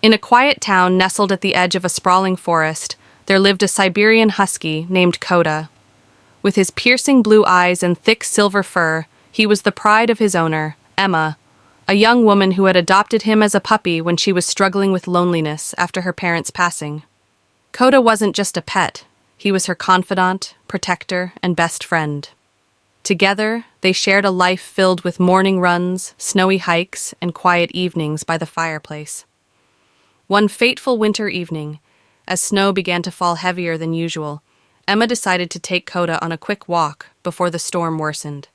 In a quiet town nestled at the edge of a sprawling forest, there lived a Siberian husky named Koda. With his piercing blue eyes and thick silver fur, he was the pride of his owner, Emma, a young woman who had adopted him as a puppy when she was struggling with loneliness after her parents' passing. Koda wasn't just a pet, he was her confidant, protector, and best friend. Together, they shared a life filled with morning runs, snowy hikes, and quiet evenings by the fireplace. One fateful winter evening, as snow began to fall heavier than usual, Emma decided to take Koda on a quick walk before the storm worsened.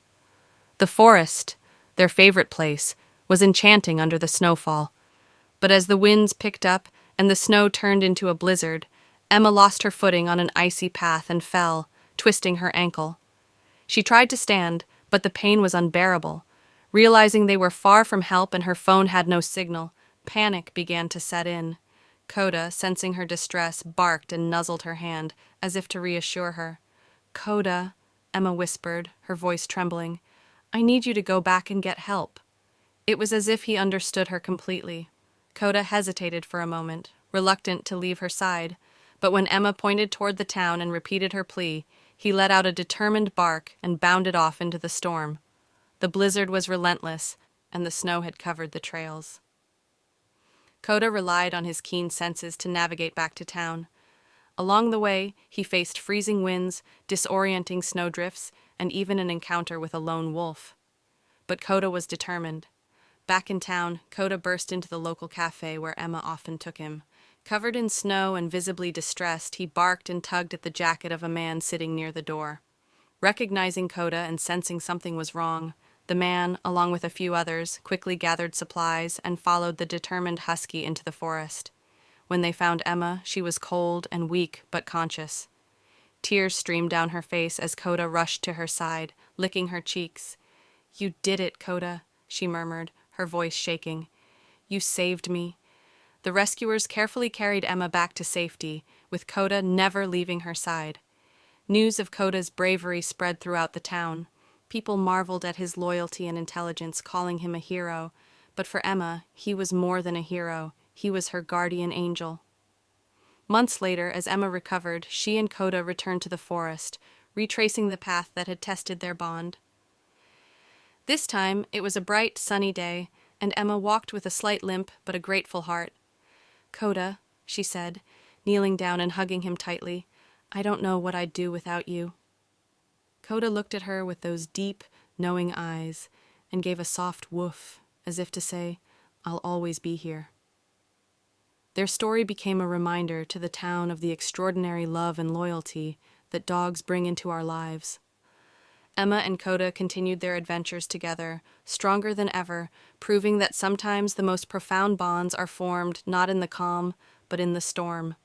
The forest, their favorite place, was enchanting under the snowfall. But as the winds picked up and the snow turned into a blizzard, Emma lost her footing on an icy path and fell, twisting her ankle. She tried to stand, but the pain was unbearable. Realizing they were far from help and her phone had no signal, panic began to set in. Koda, sensing her distress, barked and nuzzled her hand, as if to reassure her. "Koda," Emma whispered, her voice trembling, "I need you to go back and get help." It was as if he understood her completely. Koda hesitated for a moment, reluctant to leave her side, but when Emma pointed toward the town and repeated her plea, he let out a determined bark and bounded off into the storm. The blizzard was relentless, and the snow had covered the trails. Koda relied on his keen senses to navigate back to town. Along the way, he faced freezing winds, disorienting snowdrifts, and even an encounter with a lone wolf. But Koda was determined. Back in town, Koda burst into the local cafe where Emma often took him. Covered in snow and visibly distressed, he barked and tugged at the jacket of a man sitting near the door. Recognizing Koda and sensing something was wrong, the man, along with a few others, quickly gathered supplies and followed the determined husky into the forest. When they found Emma, she was cold and weak but conscious. Tears streamed down her face as Koda rushed to her side, licking her cheeks. "You did it, Koda," she murmured, her voice shaking. "You saved me." The rescuers carefully carried Emma back to safety, with Koda never leaving her side. News of Koda's bravery spread throughout the town. People marveled at his loyalty and intelligence, calling him a hero. But for Emma, he was more than a hero. He was her guardian angel. Months later, as Emma recovered, she and Koda returned to the forest, retracing the path that had tested their bond. This time, it was a bright, sunny day, and Emma walked with a slight limp but a grateful heart. "Koda," she said, kneeling down and hugging him tightly, "I don't know what I'd do without you." Koda looked at her with those deep, knowing eyes and gave a soft woof, as if to say, "I'll always be here." Their story became a reminder to the town of the extraordinary love and loyalty that dogs bring into our lives. Emma and Koda continued their adventures together, stronger than ever, proving that sometimes the most profound bonds are formed not in the calm, but in the storm.